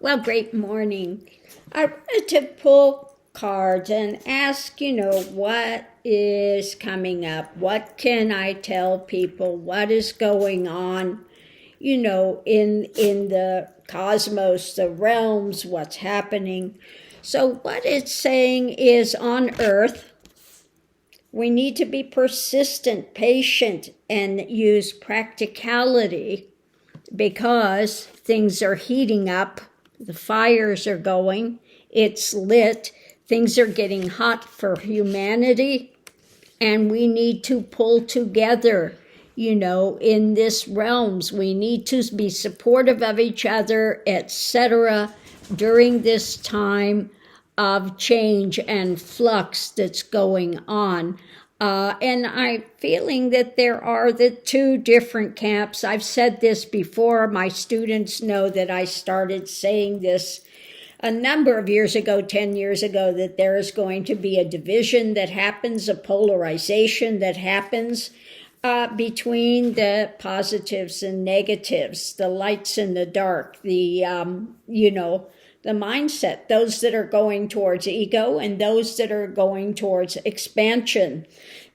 Well, great morning. I wanted to pull cards and ask, what is coming up? What can I tell people? What is going on, in the cosmos, the realms, what's happening? So what it's saying is on Earth, we need to be persistent, patient, and use practicality because things are heating up. The fires are going, it's lit, things are getting hot for humanity, and we need to pull together, in this realms. We need to be supportive of each other, etc., during this time of change and flux that's going on. And I'm feeling that there are the two different camps. I've said this before. My students know that I started saying this a number of years ago, 10 years ago, that there is going to be a division that happens, a polarization that happens between the positives and negatives, the lights and the dark, the mindset, those that are going towards ego and those that are going towards expansion,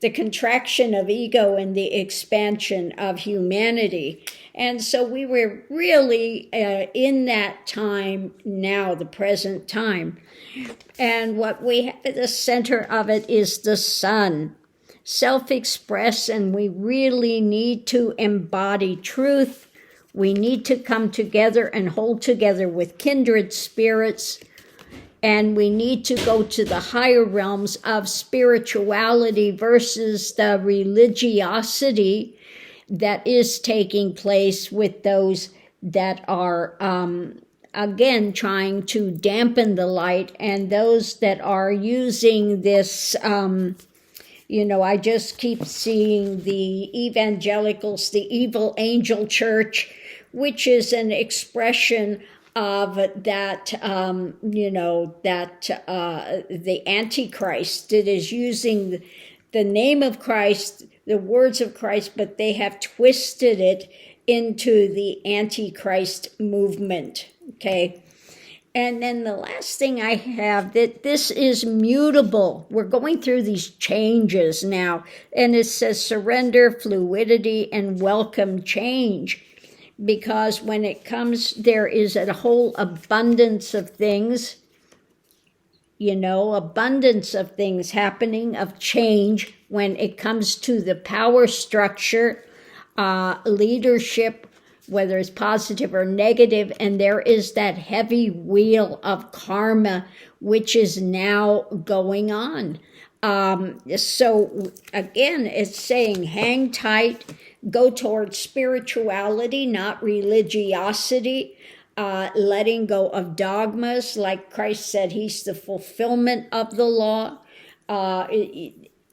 the contraction of ego and the expansion of humanity. And so we were really in that time now, the present time. And what we have at the center of it is the sun, self-express, and we really need to embody truth. We need to come together and hold together with kindred spirits, and we need to go to the higher realms of spirituality versus the religiosity that is taking place with those that are, again, trying to dampen the light, and those that are using this, I just keep seeing the evangelicals, the evil angel church, which is an expression of that, the Antichrist that is using the name of Christ, the words of Christ, but they have twisted it into the Antichrist movement, okay? And then the last thing I have, that this is mutable. We're going through these changes now, and it says surrender, fluidity, and welcome change. Because when it comes, there is a whole abundance of things, abundance of things happening, of change when it comes to the power structure, leadership, whether it's positive or negative, and there is that heavy wheel of karma, which is now going on. So again, it's saying hang tight, go towards spirituality, not religiosity, letting go of dogmas. Like Christ said, he's the fulfillment of the law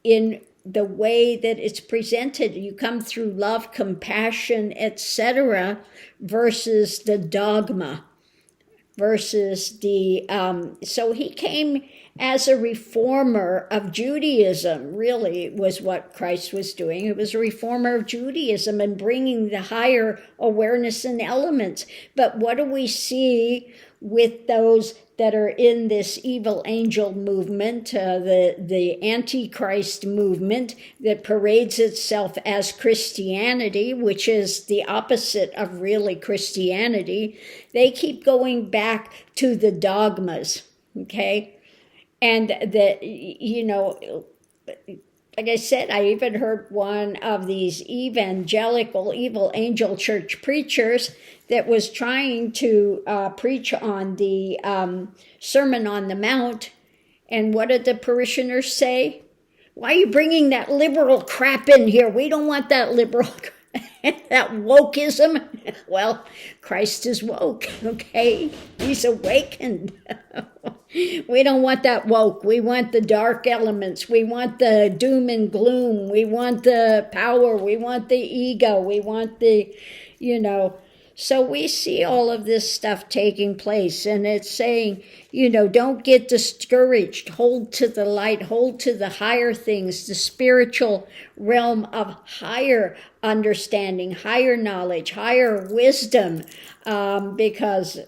in the way that it's presented. You come through love, compassion, etc., versus the dogma, versus the, so he came as a reformer of Judaism, really was what Christ was doing. It was a reformer of Judaism and bringing the higher awareness and elements. But what do we see with those that are in this evil angel movement, the Antichrist movement that parades itself as Christianity, which is the opposite of really Christianity? They keep going back to the dogmas, okay? And that, like I said, I even heard one of these evangelical evil angel church preachers that was trying to preach on the Sermon on the Mount. And what did the parishioners say? Why are you bringing that liberal crap in here? We don't want that liberal that wokeism. Well, Christ is woke, okay? He's awakened. We don't want that woke. We want the dark elements. We want the doom and gloom. We want the power. We want the ego. We want the, So we see all of this stuff taking place, and it's saying, don't get discouraged. Hold to the light. Hold to the higher things, the spiritual realm of higher understanding, higher knowledge, higher wisdom, because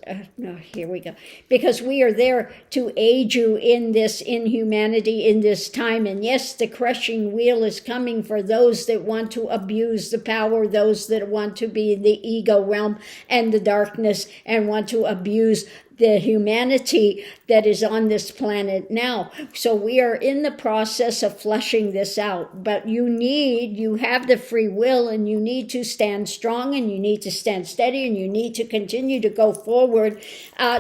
here we go, because we are there to aid you in this inhumanity in this time. And yes, the crushing wheel is coming for those that want to abuse the power, those that want to be in the ego realm and the darkness and want to abuse the humanity that is on this planet now. So we are in the process of fleshing this out. But you have the free will, and you need to stand strong, and you need to stand steady, and you need to continue to go forward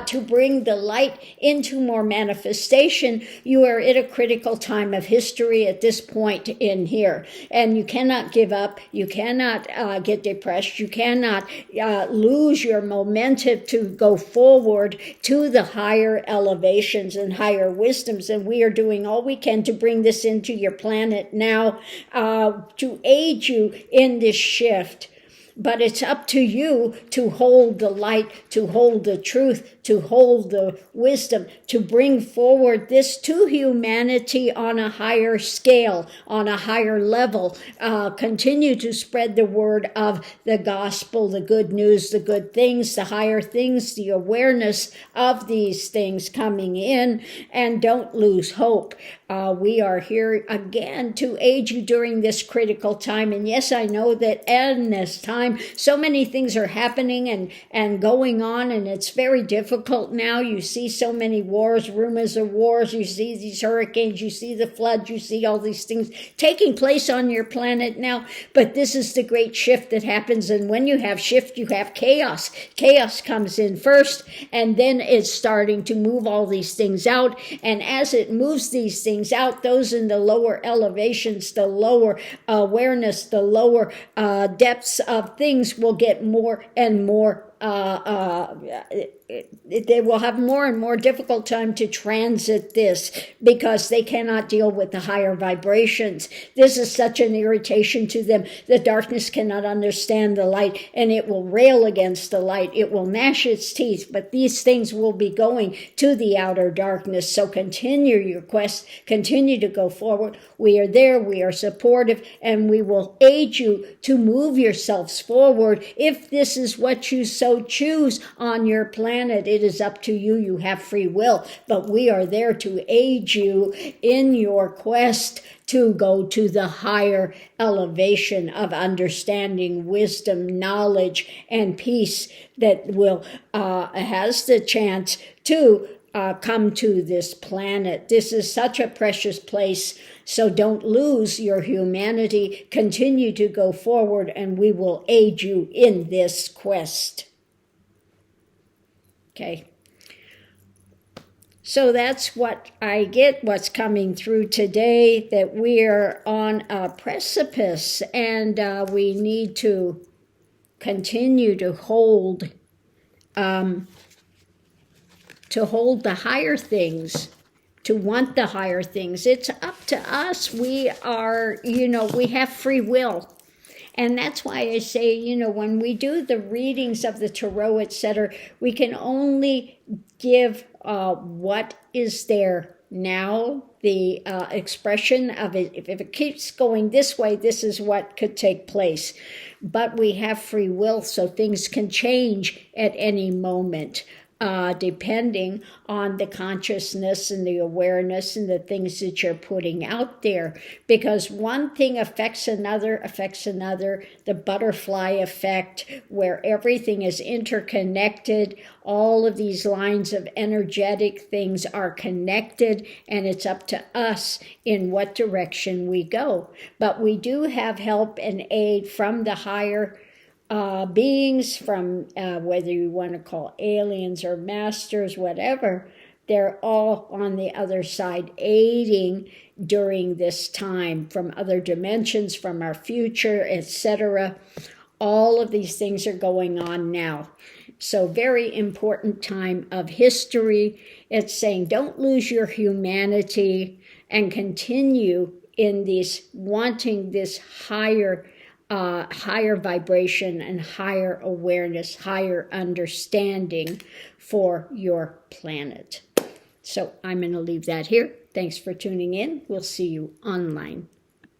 to bring the light into more manifestation. You are at a critical time of history at this point in here, and you cannot give up. You cannot get depressed. You cannot lose your momentum to go forward to the higher elevations and higher wisdoms. And we are doing all we can to bring this into your planet now, to aid you in this shift. But it's up to you to hold the light, to hold the truth, to hold the wisdom, to bring forward this to humanity on a higher scale, on a higher level. Continue to spread the word of the gospel, the good news, the good things, the higher things, the awareness of these things coming in, and don't lose hope. We are here again to aid you during this critical time. And yes, I know that in this time, so many things are happening and going on, and it's very difficult now. You see so many wars, rumors of wars, you see these hurricanes, you see the floods, you see all these things taking place on your planet now. But this is the great shift that happens, and when you have shift, you have chaos. Chaos comes in first, and then it's starting to move all these things out. And as it moves these things out, those in the lower elevations, the lower awareness, the lower depths of things will get more and more they will have more and more difficult time to transit this, because they cannot deal with the higher vibrations. This is such an irritation to them. The darkness cannot understand the light, and it will rail against the light. It will gnash its teeth, but these things will be going to the outer darkness. So continue your quest, continue to go forward. We are there, we are supportive, and we will aid you to move yourselves forward if this is what you so choose on your planet. It is up to you. You have free will, but we are there to aid you in your quest to go to the higher elevation of understanding, wisdom, knowledge, and peace that will has the chance to come to this planet. This is such a precious place, so don't lose your humanity. Continue to go forward, and we will aid you in this quest. Okay. So that's what I get, what's coming through today, that we're on a precipice, and we need to continue to hold the higher things, to want the higher things. It's up to us. We are, we have free will. And that's why I say, when we do the readings of the tarot, etc., we can only give what is there now, the expression of it. If it keeps going this way, this is what could take place. But we have free will, so things can change at any moment. Depending on the consciousness and the awareness and the things that you're putting out there. Because one thing affects another, the butterfly effect, where everything is interconnected. All of these lines of energetic things are connected, and it's up to us in what direction we go. But we do have help and aid from the higher beings, from whether you want to call aliens or masters, whatever. They're all on the other side aiding during this time, from other dimensions, from our future, etc. All of these things are going on now. So very important time of history. It's saying don't lose your humanity and continue in this, wanting this higher vibration and higher awareness, higher understanding for your planet. So I'm going to leave that here. Thanks for tuning in. We'll see you online.